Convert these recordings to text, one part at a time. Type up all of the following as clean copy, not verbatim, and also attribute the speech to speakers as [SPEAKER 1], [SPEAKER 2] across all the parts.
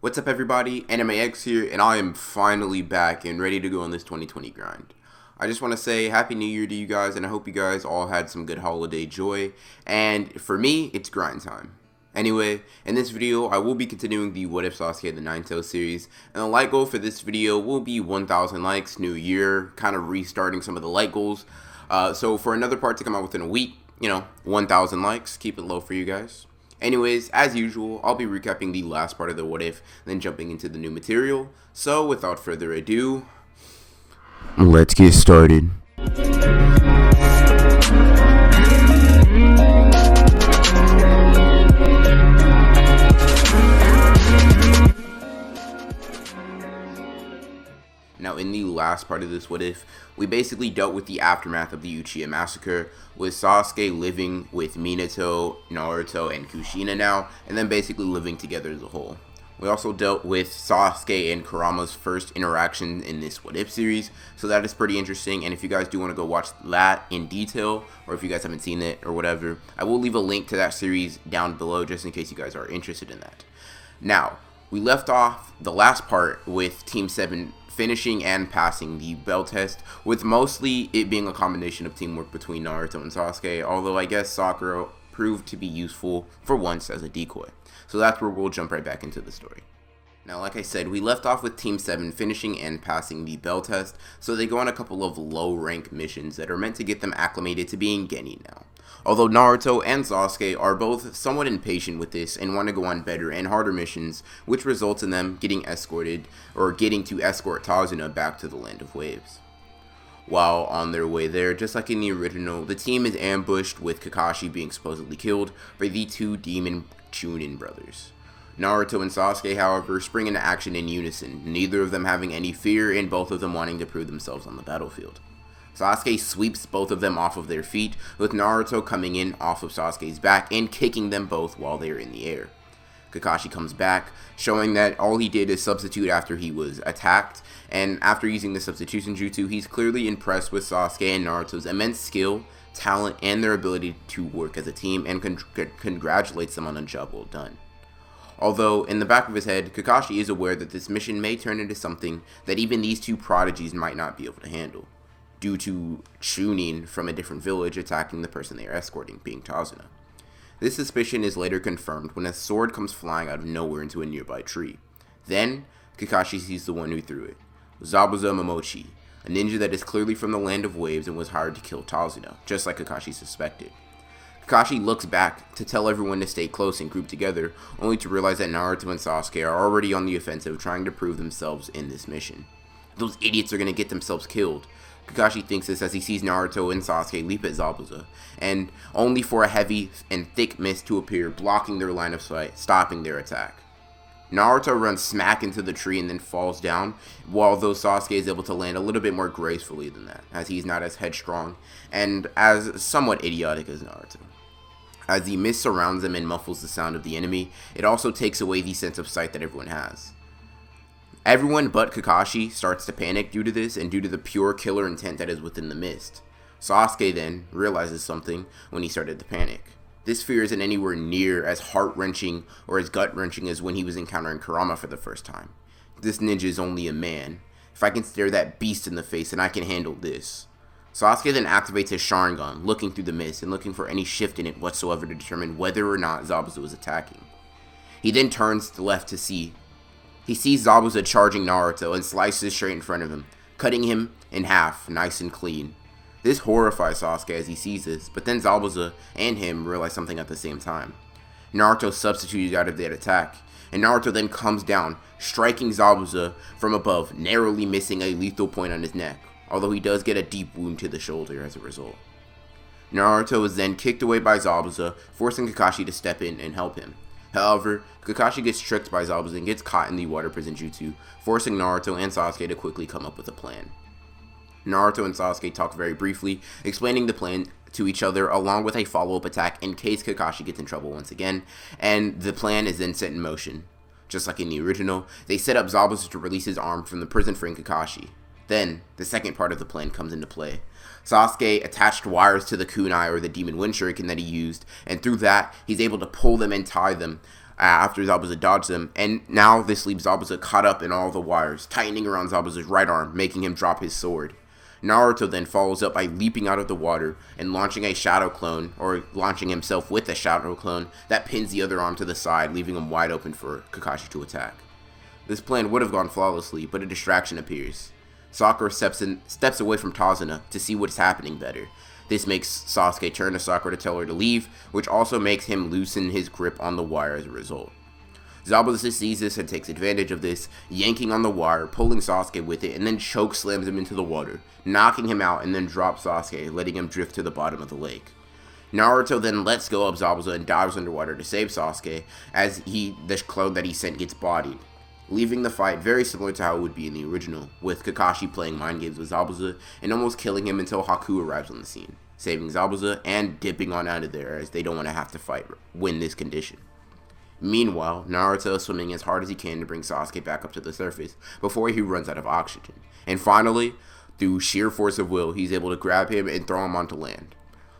[SPEAKER 1] What's up everybody, AnimeX here, and I am finally back and ready to go on this 2020 grind. I just want to say Happy New Year to you guys, and I hope you guys all had some good holiday joy, and for me, it's grind time. Anyway, in this video, I will be continuing the What If Sasuke the Nine-Tails series, and the like goal for this video will be 1,000 likes, new year, kind of restarting some of the like goals. So for another part to come out within a week, 1,000 likes, keep it low for you guys. Anyways, as usual, I'll be recapping the last part of the What If, then jumping into the new material. So, without further ado, let's get started. Now, in the last part of this What If, we basically dealt with the aftermath of the Uchiha massacre, with Sasuke living with Minato, Naruto, and Kushina now, and then basically living together as a whole. We also dealt with Sasuke and Kurama's first interaction in this What If series, so that is pretty interesting, and if you guys do want to go watch that in detail, or if you guys haven't seen it or whatever, I will leave a link to that series down below just in case you guys are interested in that. Now, we left off the last part with Team 7 finishing and passing the bell test, with mostly it being a combination of teamwork between Naruto and Sasuke, although I guess Sakura proved to be useful for once as a decoy. So that's where we'll jump right back into the story. Now, like I said, we left off with Team 7 finishing and passing the bell test, so they go on a couple of low-rank missions that are meant to get them acclimated to being Genin now. Although Naruto and Sasuke are both somewhat impatient with this and want to go on better and harder missions, which results in them getting to escort Tazuna back to the Land of Waves. While on their way there, just like in the original, the team is ambushed with Kakashi being supposedly killed by the two demon Chunin brothers. Naruto and Sasuke, however, spring into action in unison, neither of them having any fear and both of them wanting to prove themselves on the battlefield. Sasuke sweeps both of them off of their feet, with Naruto coming in off of Sasuke's back and kicking them both while they're in the air. Kakashi comes back, showing that all he did is substitute after he was attacked, and after using the substitution jutsu, he's clearly impressed with Sasuke and Naruto's immense skill, talent, and their ability to work as a team, and congratulates them on a job well done. Although, in the back of his head, Kakashi is aware that this mission may turn into something that even these two prodigies might not be able to handle, due to Chunin from a different village attacking the person they are escorting, being Tazuna. This suspicion is later confirmed when a sword comes flying out of nowhere into a nearby tree. Then, Kakashi sees the one who threw it, Zabuza Momochi, a ninja that is clearly from the Land of Waves and was hired to kill Tazuna, just like Kakashi suspected. Kakashi looks back to tell everyone to stay close and group together, only to realize that Naruto and Sasuke are already on the offensive trying to prove themselves in this mission. Those idiots are going to get themselves killed. Kakashi thinks this as he sees Naruto and Sasuke leap at Zabuza, and only for a heavy and thick mist to appear, blocking their line of sight, stopping their attack. Naruto runs smack into the tree and then falls down, although Sasuke is able to land a little bit more gracefully than that, as he's not as headstrong and as somewhat idiotic as Naruto. As the mist surrounds them and muffles the sound of the enemy, it also takes away the sense of sight that everyone has. Everyone but Kakashi starts to panic due to this and due to the pure killer intent that is within the mist. Sasuke then realizes something when he started to panic. This fear isn't anywhere near as heart-wrenching or as gut-wrenching as when he was encountering Kurama for the first time. This ninja is only a man. If I can stare that beast in the face, then I can handle this. Sasuke then activates his Sharingan, looking through the mist and looking for any shift in it whatsoever to determine whether or not Zabuza was attacking. He then turns to the left to see. He sees Zabuza charging Naruto and slices straight in front of him, cutting him in half, nice and clean. This horrifies Sasuke as he sees this, but then Zabuza and him realize something at the same time. Naruto substituted out of that attack, and Naruto then comes down, striking Zabuza from above, narrowly missing a lethal point on his neck, although he does get a deep wound to the shoulder as a result. Naruto is then kicked away by Zabuza, forcing Kakashi to step in and help him. However, Kakashi gets tricked by Zabuza and gets caught in the water prison jutsu, forcing Naruto and Sasuke to quickly come up with a plan. Naruto and Sasuke talk very briefly, explaining the plan to each other along with a follow-up attack in case Kakashi gets in trouble once again, and the plan is then set in motion. Just like in the original, they set up Zabuza to release his arm from the prison freeing Kakashi. Then, the second part of the plan comes into play. Sasuke attached wires to the kunai or the demon wind shuriken that he used, and through that, he's able to pull them and tie them after Zabuza dodged them, and now this leaves Zabuza caught up in all the wires, tightening around Zabuza's right arm, making him drop his sword. Naruto then follows up by leaping out of the water and launching a shadow clone, or launching himself with a shadow clone, that pins the other arm to the side, leaving him wide open for Kakashi to attack. This plan would have gone flawlessly, but a distraction appears. Sakura steps away from Tazuna to see what's happening better. This makes Sasuke turn to Sakura to tell her to leave, which also makes him loosen his grip on the wire as a result. Zabuza sees this and takes advantage of this, yanking on the wire, pulling Sasuke with it, and then choke slams him into the water, knocking him out and then drops Sasuke, letting him drift to the bottom of the lake. Naruto then lets go of Zabuza and dives underwater to save Sasuke, as the clone that he sent gets bodied, leaving the fight very similar to how it would be in the original, with Kakashi playing mind games with Zabuza and almost killing him until Haku arrives on the scene, saving Zabuza and dipping on out of there as they don't want to have to win this condition. Meanwhile, Naruto is swimming as hard as he can to bring Sasuke back up to the surface before he runs out of oxygen. And finally, through sheer force of will, he's able to grab him and throw him onto land.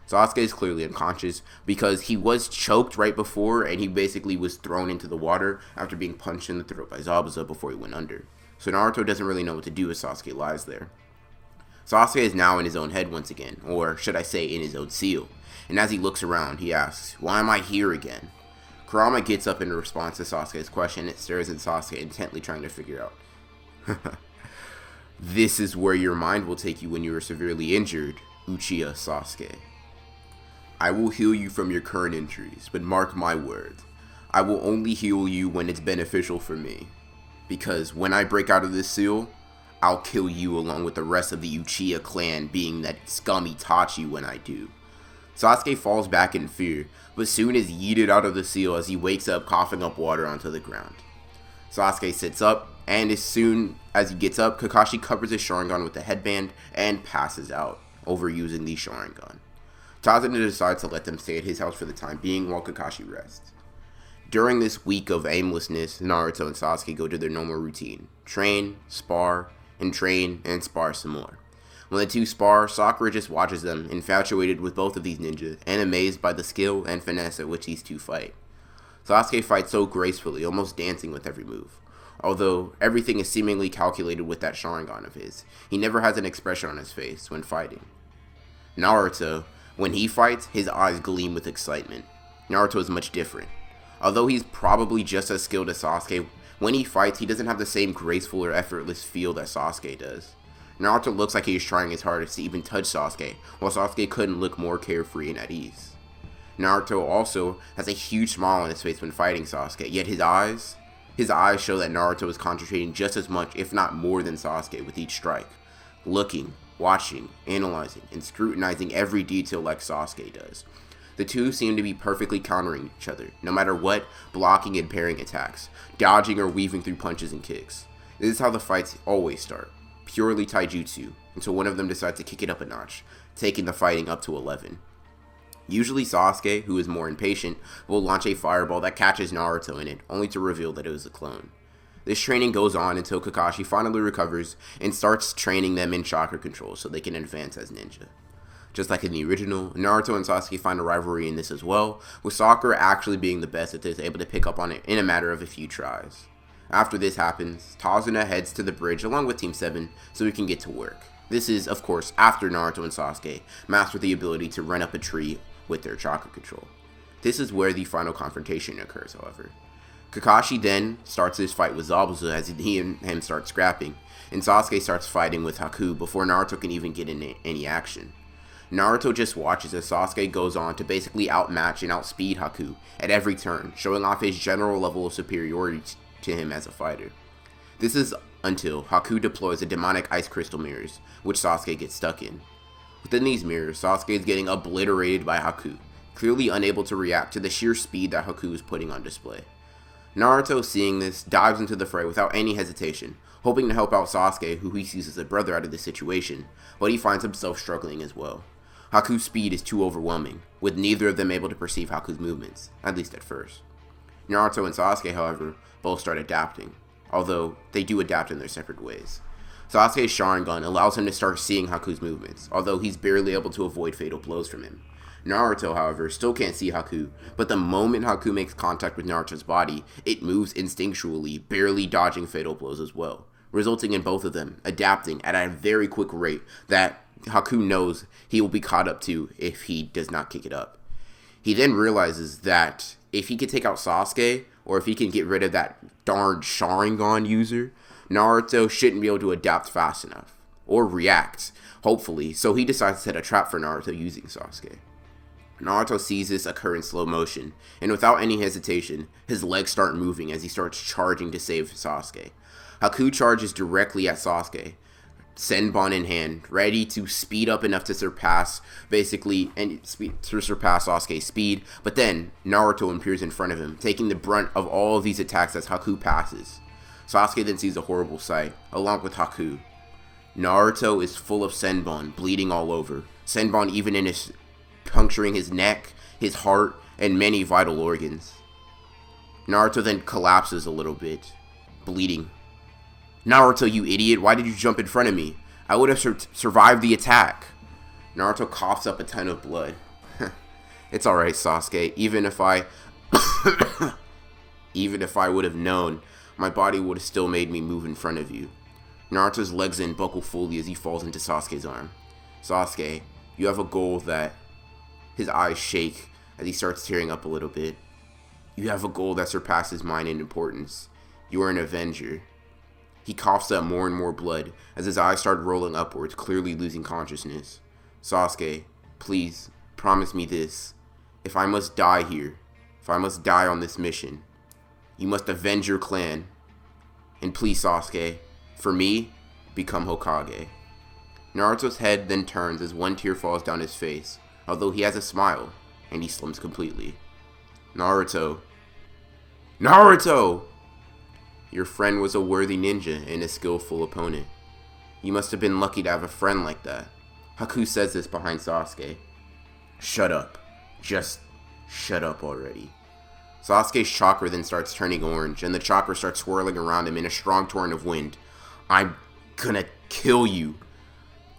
[SPEAKER 1] Sasuke is clearly unconscious because he was choked right before, and he basically was thrown into the water after being punched in the throat by Zabuza before he went under. So Naruto doesn't really know what to do as Sasuke lies there. Sasuke is now in his own head once again, or should I say in his own seal. And as he looks around, he asks, "Why am I here again?" Kurama gets up in response to Sasuke's question and stares at Sasuke intently trying to figure out. "This is where your mind will take you when you are severely injured, Uchiha Sasuke. I will heal you from your current injuries, but mark my words, I will only heal you when it's beneficial for me. Because when I break out of this seal, I'll kill you along with the rest of the Uchiha clan, being that scum Itachi when I do." Sasuke falls back in fear, but soon is yeeted out of the seal as he wakes up coughing up water onto the ground. Sasuke sits up, and as soon as he gets up, Kakashi covers his Sharingan with the headband and passes out, overusing the Sharingan. Tazuna decides to let them stay at his house for the time being while Kakashi rests. During this week of aimlessness, Naruto and Sasuke go to their normal routine. Train, spar, and train, and spar some more. When the two spar, Sakura just watches them, infatuated with both of these ninjas, and amazed by the skill and finesse at which these two fight. Sasuke fights so gracefully, almost dancing with every move. Although everything is seemingly calculated with that Sharingan of his, he never has an expression on his face when fighting. Naruto, when he fights, his eyes gleam with excitement. Naruto is much different. Although he's probably just as skilled as Sasuke, when he fights, he doesn't have the same graceful or effortless feel that Sasuke does. Naruto looks like he is trying his hardest to even touch Sasuke, while Sasuke couldn't look more carefree and at ease. Naruto also has a huge smile on his face when fighting Sasuke, yet his eyes show that Naruto is concentrating just as much, if not more than Sasuke with each strike. Looking, watching, analyzing, and scrutinizing every detail like Sasuke does. The two seem to be perfectly countering each other, no matter what, blocking and parrying attacks, dodging or weaving through punches and kicks. This is how the fights always start. Purely taijutsu, until one of them decides to kick it up a notch, taking the fighting up to 11. Usually Sasuke, who is more impatient, will launch a fireball that catches Naruto in it, only to reveal that it was a clone. This training goes on until Kakashi finally recovers and starts training them in chakra control so they can advance as ninja. Just like in the original, Naruto and Sasuke find a rivalry in this as well, with Sakura actually being the best at this, able to pick up on it in a matter of a few tries. After this happens, Tazuna heads to the bridge along with Team 7 so he can get to work. This is, of course, after Naruto and Sasuke master the ability to run up a tree with their chakra control. This is where the final confrontation occurs, however. Kakashi then starts his fight with Zabuza as he and him start scrapping, and Sasuke starts fighting with Haku before Naruto can even get in any action. Naruto just watches as Sasuke goes on to basically outmatch and outspeed Haku at every turn, showing off his general level of superiority to him as a fighter. This is until Haku deploys the demonic ice crystal mirrors, which Sasuke gets stuck in. Within these mirrors, Sasuke is getting obliterated by Haku, clearly unable to react to the sheer speed that Haku is putting on display. Naruto, seeing this, dives into the fray without any hesitation, hoping to help out Sasuke, who he sees as a brother, out of this situation, but he finds himself struggling as well. Haku's speed is too overwhelming, with neither of them able to perceive Haku's movements, at least at first. Naruto and Sasuke, however, both start adapting, although they do adapt in their separate ways. Sasuke's Sharingan allows him to start seeing Haku's movements, although he's barely able to avoid fatal blows from him. Naruto, however, still can't see Haku, but the moment Haku makes contact with Naruto's body, it moves instinctually, barely dodging fatal blows as well, resulting in both of them adapting at a very quick rate that Haku knows he will be caught up to if he does not kick it up. He then realizes that if he can take out Sasuke, or if he can get rid of that darn Sharingan user, Naruto shouldn't be able to adapt fast enough, or react, hopefully, so he decides to set a trap for Naruto using Sasuke. Naruto sees this occur in slow motion, and without any hesitation, his legs start moving as he starts charging to save Sasuke. Haku charges directly at Sasuke, Senbon in hand, ready to speed up enough to surpass Sasuke's speed, but then Naruto appears in front of him, taking the brunt of all of these attacks as Haku passes. Sasuke then sees a horrible sight, along with Haku. Naruto is full of Senbon, bleeding all over, Senbon even puncturing his neck, his heart, and many vital organs. Naruto then collapses a little bit, bleeding. Naruto, you idiot, why did you jump in front of me? I would have survived the attack. Naruto coughs up a ton of blood. It's alright, Sasuke, even if I would have known, my body would have still made me move in front of you. Naruto's legs then buckle fully as he falls into Sasuke's arm. Sasuke, you have a goal that... His eyes shake as he starts tearing up a little bit. You have a goal that surpasses mine in importance. You are an Avenger. He coughs up more and more blood as his eyes start rolling upwards, clearly losing consciousness. Sasuke, please, promise me this. If I must die here, if I must die on this mission, you must avenge your clan. And please, Sasuke, for me, become Hokage. Naruto's head then turns as one tear falls down his face, although he has a smile, and he slumps completely. Naruto! Naruto! Your friend was a worthy ninja and a skillful opponent. You must have been lucky to have a friend like that. Haku says this behind Sasuke. Shut up. Just shut up already. Sasuke's chakra then starts turning orange, and the chakra starts swirling around him in a strong torrent of wind. I'm gonna kill you.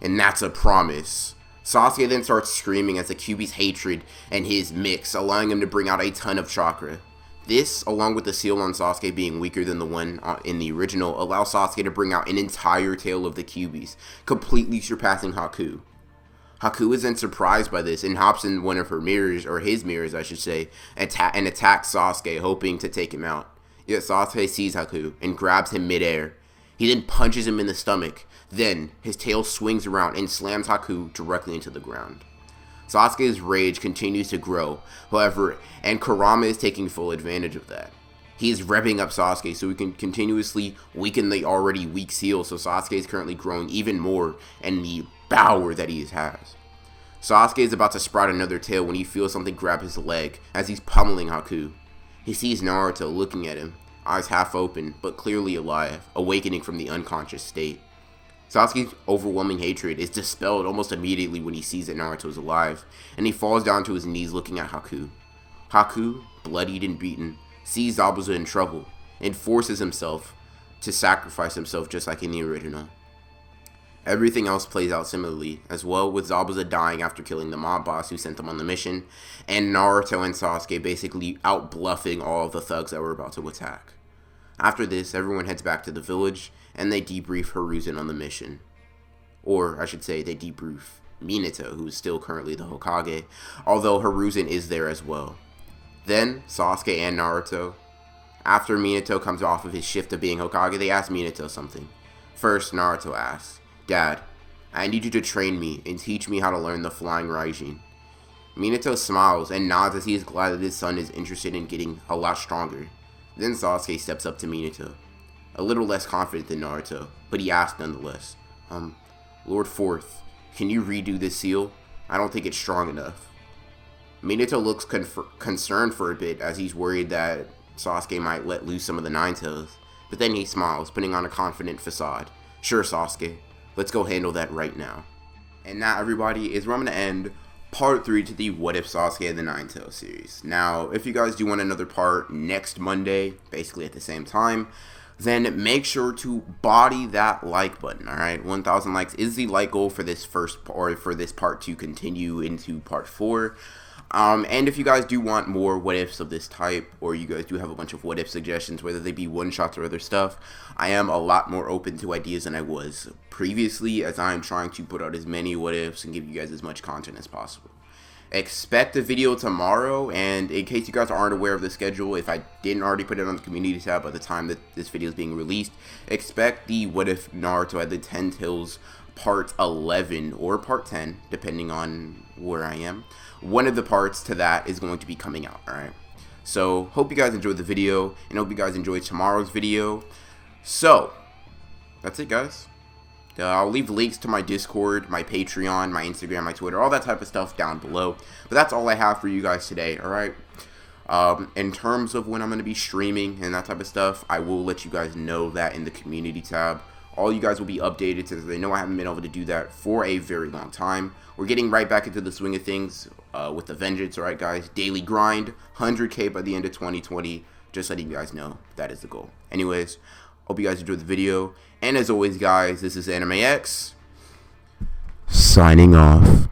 [SPEAKER 1] And that's a promise. Sasuke then starts screaming as the Kyuubi's hatred and his mix, allowing him to bring out a ton of chakra. This, along with the seal on Sasuke being weaker than the one in the original, allows Sasuke to bring out an entire tail of the Kyuubis, completely surpassing Haku. Haku is then surprised by this and hops in one of her mirrors, or his mirrors I should say, and attacks Sasuke, hoping to take him out. Yet Sasuke sees Haku and grabs him midair. He then punches him in the stomach. Then, his tail swings around and slams Haku directly into the ground. Sasuke's rage continues to grow, however, and Kurama is taking full advantage of that. He is revving up Sasuke so he can continuously weaken the already weak seal, so Sasuke is currently growing even more in the power that he has. Sasuke is about to sprout another tail when he feels something grab his leg as he's pummeling Haku. He sees Naruto looking at him, eyes half open, but clearly alive, awakening from the unconscious state. Sasuke's overwhelming hatred is dispelled almost immediately when he sees that Naruto is alive, and he falls down to his knees looking at Haku. Haku, bloodied and beaten, sees Zabuza in trouble, and forces himself to sacrifice himself just like in the original. Everything else plays out similarly, as well, with Zabuza dying after killing the mob boss who sent them on the mission, and Naruto and Sasuke basically out-bluffing all of the thugs that were about to attack. After this, everyone heads back to the village, and they debrief Hiruzen on the mission. Or, I should say, they debrief Minato, who is still currently the Hokage, although Hiruzen is there as well. Then, Sasuke and Naruto, after Minato comes off of his shift of being Hokage, they ask Minato something. First, Naruto asks, Dad, I need you to train me and teach me how to learn the Flying Raijin. Minato smiles and nods as he is glad that his son is interested in getting a lot stronger. Then Sasuke steps up to Minato, a little less confident than Naruto, but he asks nonetheless, Lord Fourth, can you redo this seal? I don't think it's strong enough. Minato looks concerned for a bit as he's worried that Sasuke might let loose some of the Nine Tails, but then he smiles, putting on a confident facade. Sure, Sasuke, let's go handle that right now. And that, everybody, is where I'm going to end part 3 to the What If Sasuke and the Nine Tails series. Now, if you guys do want another part next Monday, basically at the same time, then make sure to body that like button. All right, 1,000 likes is the like goal for this part to continue into part 4. And if you guys do want more what ifs of this type, or you guys do have a bunch of what if suggestions, whether they be one shots or other stuff, I am a lot more open to ideas than I was previously, as I am trying to put out as many what ifs and give you guys as much content as possible. Expect a video tomorrow, and in case you guys aren't aware of the schedule, if I didn't already put it on the community tab by the time that this video is being released, expect the what if Naruto at the 10 Tails part 11 or part 10, depending on where I am. One of the parts to that is going to be coming out. Alright, so hope you guys enjoyed the video, and hope you guys enjoyed tomorrow's video. So that's it, guys. I'll leave links to my Discord, my Patreon, my Instagram, my Twitter, all that type of stuff down below. But that's all I have for you guys today, alright? In terms of when I'm going to be streaming and that type of stuff, I will let you guys know that in the community tab. All you guys will be updated, since they know I haven't been able to do that for a very long time. We're getting right back into the swing of things with the vengeance, alright guys? Daily grind, 100k by the end of 2020. Just letting you guys know that is the goal. Anyways, hope you guys enjoyed the video. And as always, guys, this is AnimeX, signing off.